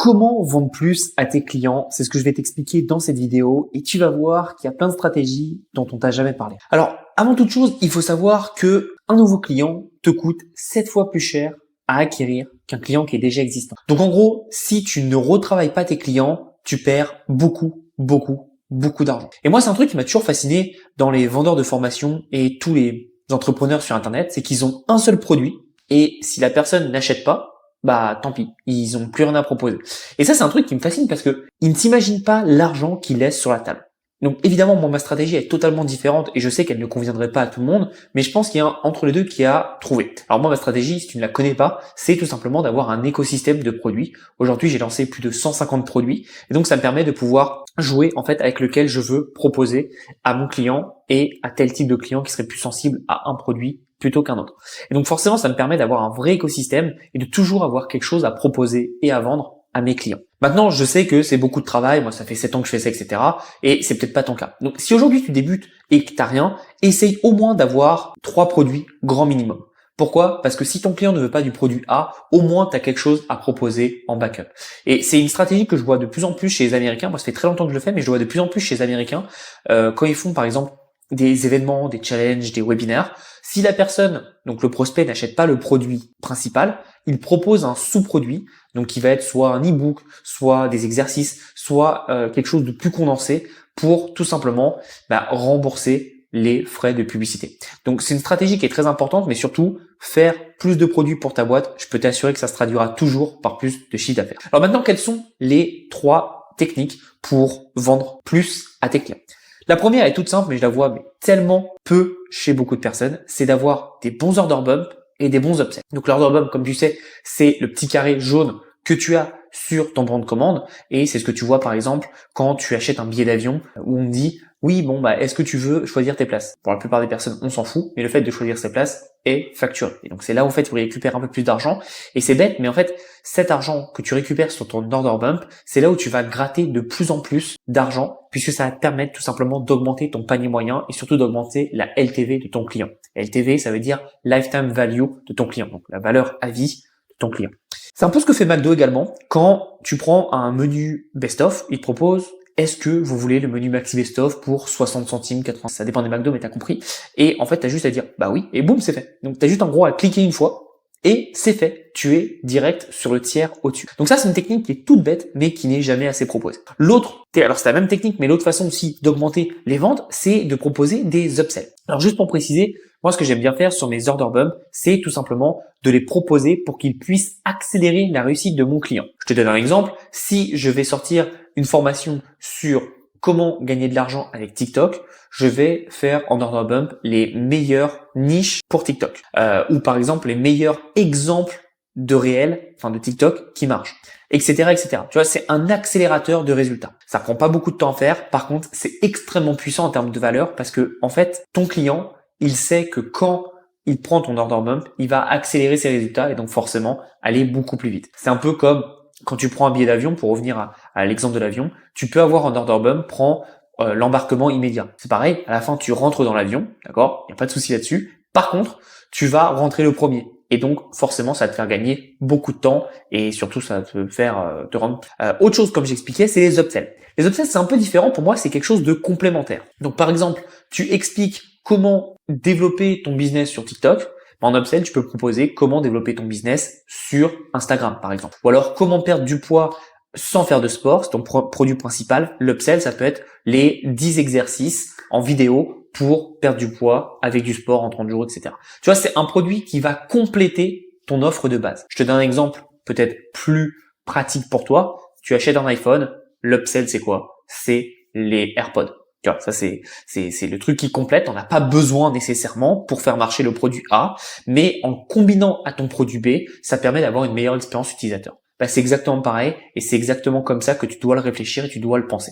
Comment vendre plus à tes clients? C'est ce que je vais t'expliquer dans cette vidéo et tu vas voir qu'il y a plein de stratégies dont on t'a jamais parlé. Alors, avant toute chose, il faut savoir que un nouveau client te coûte 7 fois plus cher à acquérir qu'un client qui est déjà existant. Donc en gros, si tu ne retravailles pas tes clients, tu perds beaucoup d'argent. Et moi, c'est un truc qui m'a toujours fasciné dans les vendeurs de formation et tous les entrepreneurs sur Internet, c'est qu'ils ont un seul produit et si la personne n'achète pas, bah tant pis, ils ont plus rien à proposer. Et ça, c'est un truc qui me fascine parce que ils ne s'imaginent pas l'argent qu'ils laissent sur la table. Donc évidemment, moi, ma stratégie est totalement différente et je sais qu'elle ne conviendrait pas à tout le monde, mais je pense qu'il y a un entre les deux qui a trouvé. Alors moi, ma stratégie, si tu ne la connais pas, c'est tout simplement d'avoir un écosystème de produits. Aujourd'hui, j'ai lancé plus de 150 produits et donc ça me permet de pouvoir jouer en fait avec lequel je veux proposer à mon client et à tel type de client qui serait plus sensible à un produit plutôt qu'un autre. Et donc forcément, ça me permet d'avoir un vrai écosystème et de toujours avoir quelque chose à proposer et à vendre à mes clients. Maintenant, je sais que c'est beaucoup de travail, moi ça fait 7 ans que je fais ça, etc. Et c'est peut-être pas ton cas. Donc si aujourd'hui tu débutes et que t'as rien, essaye au moins d'avoir 3 produits grand minimum. Pourquoi? Parce que si ton client ne veut pas du produit A, au moins tu as quelque chose à proposer en backup. Et c'est une stratégie que je vois de plus en plus chez les Américains. Moi ça fait très longtemps que je le fais, mais je le vois de plus en plus chez les Américains quand ils font par exemple des événements, des challenges, des webinaires. Si la personne, donc le prospect, n'achète pas le produit principal, il propose un sous-produit, donc qui va être soit un e-book, soit des exercices, soit quelque chose de plus condensé pour tout simplement rembourser les frais de publicité. Donc c'est une stratégie qui est très importante, mais surtout faire plus de produits pour ta boîte, je peux t'assurer que ça se traduira toujours par plus de chiffre d'affaires. Alors maintenant, quelles sont les 3 techniques pour vendre plus à tes clients? La première est toute simple, mais je la vois tellement peu chez beaucoup de personnes, c'est d'avoir des bons order bump et des bons upsells. Donc l'order bump, comme tu sais, c'est le petit carré jaune que tu as sur ton bon de commande et c'est ce que tu vois par exemple quand tu achètes un billet d'avion où on te dit oui est-ce que tu veux choisir tes places? Pour la plupart des personnes, on s'en fout, mais le fait de choisir ses places est facturé. Et donc c'est là où en fait tu récupères un peu plus d'argent et c'est bête, mais en fait cet argent que tu récupères sur ton order bump, c'est là où tu vas gratter de plus en plus d'argent puisque ça va te permettre tout simplement d'augmenter ton panier moyen et surtout d'augmenter la LTV de ton client. LTV, ça veut dire Lifetime Value de ton client, donc la valeur à vie de ton client. C'est un peu ce que fait McDo également. Quand tu prends un menu best-of, il te propose est-ce que vous voulez le menu maxi best-of pour 60 centimes, 80, ça dépend des McDo, mais t'as compris. Et en fait, t'as juste à dire bah oui, et boum, c'est fait. Donc t'as juste en gros à cliquer une fois et c'est fait. Tu es direct sur le tiers au-dessus. Donc ça, c'est une technique qui est toute bête, mais qui n'est jamais assez proposée. L'autre, alors c'est la même technique, mais l'autre façon aussi d'augmenter les ventes, c'est de proposer des upsells. Alors juste pour préciser, moi ce que j'aime bien faire sur mes order bump, c'est tout simplement de les proposer pour qu'ils puissent accélérer la réussite de mon client. Je te donne un exemple. Si je vais sortir une formation sur comment gagner de l'argent avec TikTok, je vais faire en order bump les meilleures niches pour TikTok. Ou par exemple les meilleurs exemples de réels, de TikTok qui marchent, etc., etc. Tu vois, c'est un accélérateur de résultats. Ça prend pas beaucoup de temps à faire. Par contre, c'est extrêmement puissant en termes de valeur parce que, en fait, ton client, il sait que quand il prend ton order bump, il va accélérer ses résultats et donc forcément aller beaucoup plus vite. C'est un peu comme quand tu prends un billet d'avion, pour revenir à l'exemple de l'avion, tu peux avoir un order bump, prends l'embarquement immédiat. C'est pareil, à la fin, tu rentres dans l'avion, d'accord? Il n'y a pas de souci là-dessus. Par contre, tu vas rentrer le premier. Et donc, forcément, ça va te faire gagner beaucoup de temps et surtout, ça va te faire te rendre... autre chose, comme j'expliquais, c'est les upsells. Les upsells, c'est un peu différent. Pour moi, c'est quelque chose de complémentaire. Donc, par exemple, tu expliques comment développer ton business sur TikTok. En upsell, tu peux proposer comment développer ton business sur Instagram, par exemple. Ou alors, comment perdre du poids sans faire de sport, c'est ton produit principal. L'upsell, ça peut être les 10 exercices en vidéo pour perdre du poids avec du sport en 30 jours, etc. Tu vois, c'est un produit qui va compléter ton offre de base. Je te donne un exemple peut-être plus pratique pour toi. Tu achètes un iPhone, l'upsell, c'est quoi? C'est les AirPods. Tu vois, ça c'est le truc qui complète. On n'a pas besoin nécessairement pour faire marcher le produit A, mais en combinant à ton produit B, ça permet d'avoir une meilleure expérience utilisateur. C'est exactement pareil et c'est exactement comme ça que tu dois le réfléchir et tu dois le penser.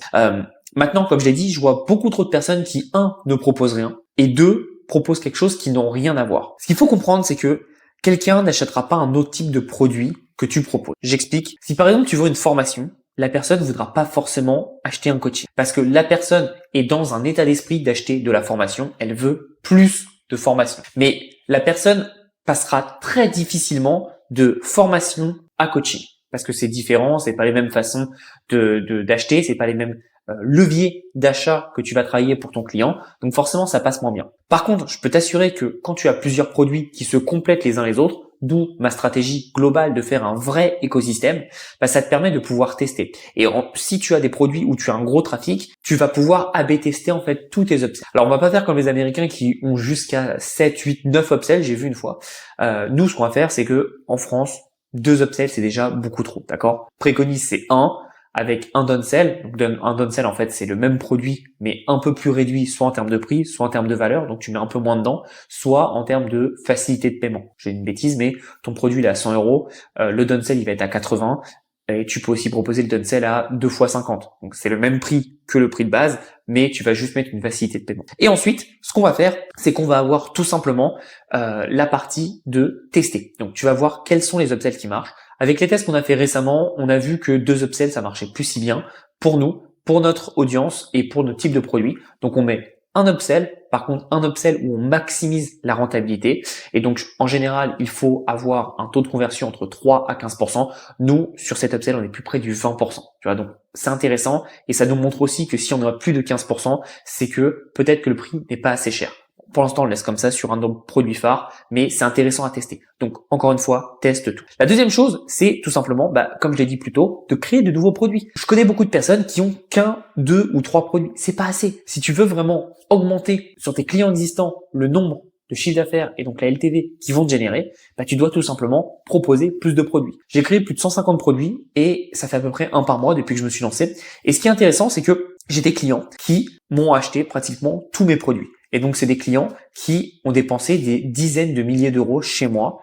Maintenant, comme je l'ai dit, je vois beaucoup trop de personnes qui, ne proposent rien et 2, proposent quelque chose qui n'ont rien à voir. Ce qu'il faut comprendre, c'est que quelqu'un n'achètera pas un autre type de produit que tu proposes. J'explique. Si par exemple tu veux une formation, la personne ne voudra pas forcément acheter un coaching parce que la personne est dans un état d'esprit d'acheter de la formation, elle veut plus de formation. Mais la personne passera très difficilement de formation à coaching. parce que c'est différent, c'est pas les mêmes façons d'acheter, c'est pas les mêmes leviers d'achat que tu vas travailler pour ton client, donc forcément ça passe moins bien. Par contre, je peux t'assurer que quand tu as plusieurs produits qui se complètent les uns les autres, d'où ma stratégie globale de faire un vrai écosystème, ça te permet de pouvoir tester. Et si tu as des produits où tu as un gros trafic, tu vas pouvoir A/B tester en fait tous tes upsells. Alors on va pas faire comme les Américains qui ont jusqu'à 7, 8, 9 upsells, j'ai vu une fois. Nous, ce qu'on va faire, c'est que en France, 2 upsells, c'est déjà beaucoup trop, d'accord? Préconise, c'est 1 avec un downsell. Donc un downsell, en fait, c'est le même produit, mais un peu plus réduit, soit en termes de prix, soit en termes de valeur. Donc tu mets un peu moins dedans, soit en termes de facilité de paiement. J'ai une bêtise, mais ton produit il est à 100 euros, le downsell il va être à 80. Et tu peux aussi proposer le downsell à 2 fois 50. Donc c'est le même prix que le prix de base, mais tu vas juste mettre une facilité de paiement. Et ensuite, ce qu'on va faire, c'est qu'on va avoir tout simplement la partie de tester. Donc tu vas voir quels sont les upsells qui marchent. Avec les tests qu'on a fait récemment, on a vu que 2 upsells, ça marchait plus si bien pour nous, pour notre audience et pour notre type de produit. Donc on met un upsell, par contre un upsell où on maximise la rentabilité. Et donc en général, il faut avoir un taux de conversion entre 3 à 15%. Nous, sur cet upsell, on est plus près du 20%. Tu vois, donc c'est intéressant et ça nous montre aussi que si on a plus de 15%, c'est que peut-être que le prix n'est pas assez cher. Pour l'instant, on le laisse comme ça sur un produit phare, mais c'est intéressant à tester. Donc, encore une fois, teste tout. La deuxième chose, c'est tout simplement, comme je l'ai dit plus tôt, de créer de nouveaux produits. Je connais beaucoup de personnes qui ont qu'un, 2 ou 3 produits. C'est pas assez. Si tu veux vraiment augmenter sur tes clients existants le nombre de chiffre d'affaires et donc la LTV qui vont te générer, tu dois tout simplement proposer plus de produits. J'ai créé plus de 150 produits et ça fait à peu près un par mois depuis que je me suis lancé. Et ce qui est intéressant, c'est que j'ai des clients qui m'ont acheté pratiquement tous mes produits. Et donc, c'est des clients qui ont dépensé des dizaines de milliers d'euros chez moi,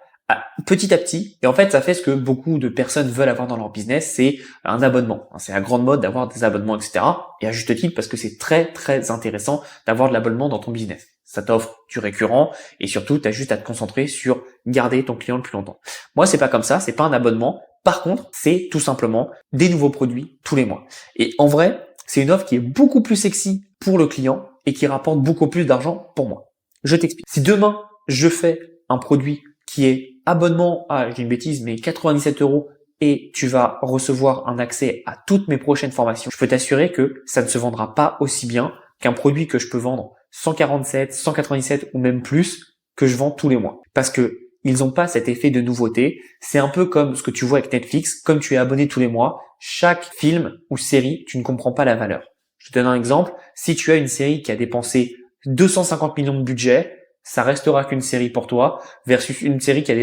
petit à petit. Et en fait, ça fait ce que beaucoup de personnes veulent avoir dans leur business, c'est un abonnement. C'est la grande mode d'avoir des abonnements, etc. Et à juste titre, parce que c'est très, très intéressant d'avoir de l'abonnement dans ton business. Ça t'offre du récurrent et surtout, tu as juste à te concentrer sur garder ton client le plus longtemps. Moi, c'est pas comme ça, c'est pas un abonnement. Par contre, c'est tout simplement des nouveaux produits tous les mois. Et en vrai, c'est une offre qui est beaucoup plus sexy pour le client et qui rapporte beaucoup plus d'argent pour moi. Je t'explique. Si demain, je fais un produit qui est abonnement à, j'ai une bêtise, mais 97 euros et tu vas recevoir un accès à toutes mes prochaines formations, je peux t'assurer que ça ne se vendra pas aussi bien qu'un produit que je peux vendre 147, 197 ou même plus que je vends tous les mois. Parce que ils n'ont pas cet effet de nouveauté. C'est un peu comme ce que tu vois avec Netflix. Comme tu es abonné tous les mois, chaque film ou série, tu ne comprends pas la valeur. Je te donne un exemple. Si tu as une série qui a dépensé 250 millions de budget, ça restera qu'une série pour toi, versus une série qui a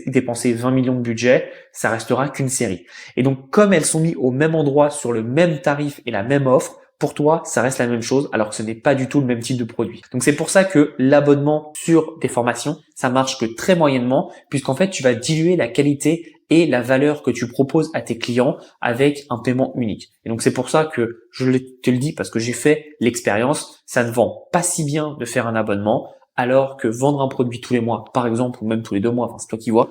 dépensé 20 millions de budget, ça restera qu'une série. Et donc, comme elles sont mises au même endroit, sur le même tarif et la même offre, pour toi, ça reste la même chose, alors que ce n'est pas du tout le même type de produit. Donc, c'est pour ça que l'abonnement sur des formations, ça marche que très moyennement, puisqu'en fait, tu vas diluer la qualité et la valeur que tu proposes à tes clients avec un paiement unique. Et donc, c'est pour ça que je te le dis, parce que j'ai fait l'expérience, ça ne vend pas si bien de faire un abonnement, alors que vendre un produit tous les mois, par exemple, ou même tous les 2 mois, c'est toi qui vois,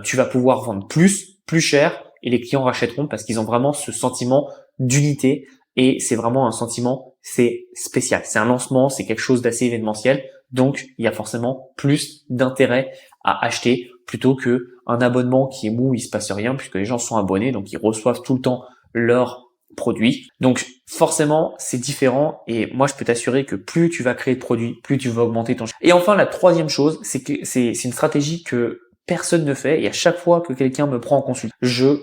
tu vas pouvoir vendre plus cher, et les clients rachèteront parce qu'ils ont vraiment ce sentiment d'unité, et c'est vraiment un sentiment, c'est spécial. C'est un lancement, c'est quelque chose d'assez événementiel, donc il y a forcément plus d'intérêt à acheter plutôt que un abonnement qui est mou, il se passe rien puisque les gens sont abonnés, donc ils reçoivent tout le temps leurs produits. Donc forcément, c'est différent et moi je peux t'assurer que plus tu vas créer de produits, plus tu vas augmenter ton chiffre. Et enfin, la troisième chose, c'est que c'est une stratégie que personne ne fait et à chaque fois que quelqu'un me prend en consultation,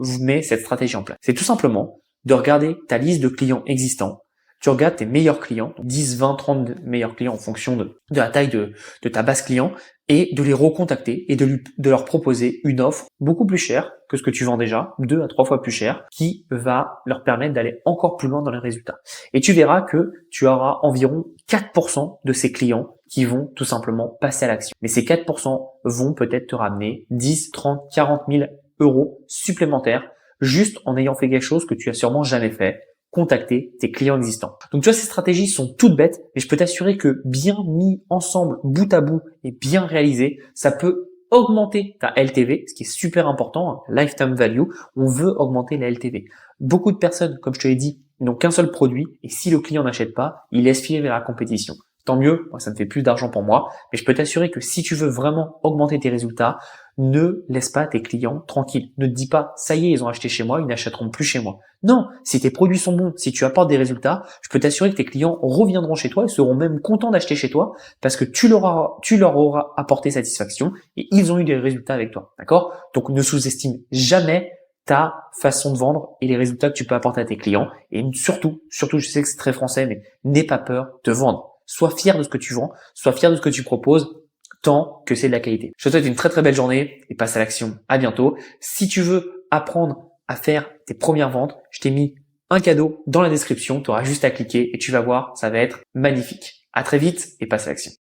je mets cette stratégie en place. C'est tout simplement de regarder ta liste de clients existants. Tu regardes tes meilleurs clients, 10, 20, 30 meilleurs clients en fonction de la taille de ta base client et de les recontacter et de leur proposer une offre beaucoup plus chère que ce que tu vends déjà, 2 à 3 fois plus cher, qui va leur permettre d'aller encore plus loin dans les résultats. Et tu verras que tu auras environ 4% de ces clients qui vont tout simplement passer à l'action. Mais ces 4% vont peut-être te ramener 10, 30, 40 000 euros supplémentaires juste en ayant fait quelque chose que tu as sûrement jamais fait, contacter tes clients existants. Donc tu vois, ces stratégies sont toutes bêtes, mais je peux t'assurer que bien mis ensemble, bout à bout et bien réalisé, ça peut augmenter ta LTV, ce qui est super important, lifetime value. On veut augmenter la LTV. Beaucoup de personnes, comme je te l'ai dit, n'ont qu'un seul produit et si le client n'achète pas, il laisse filer vers la compétition. tant mieux, moi, ça me fait plus d'argent pour moi, mais je peux t'assurer que si tu veux vraiment augmenter tes résultats, ne laisse pas tes clients tranquilles. Ne te dis pas, ça y est, ils ont acheté chez moi, ils n'achèteront plus chez moi. Non, si tes produits sont bons, si tu apportes des résultats, je peux t'assurer que tes clients reviendront chez toi et seront même contents d'acheter chez toi parce que tu leur auras apporté satisfaction et ils ont eu des résultats avec toi. D'accord? Donc ne sous-estime jamais ta façon de vendre et les résultats que tu peux apporter à tes clients. Et surtout, je sais que c'est très français, mais n'aie pas peur de vendre. Sois fier de ce que tu vends, sois fier de ce que tu proposes, tant que c'est de la qualité. Je te souhaite une très très belle journée et passe à l'action. À bientôt. Si tu veux apprendre à faire tes premières ventes, je t'ai mis un cadeau dans la description. Tu auras juste à cliquer et tu vas voir, ça va être magnifique. À très vite et passe à l'action.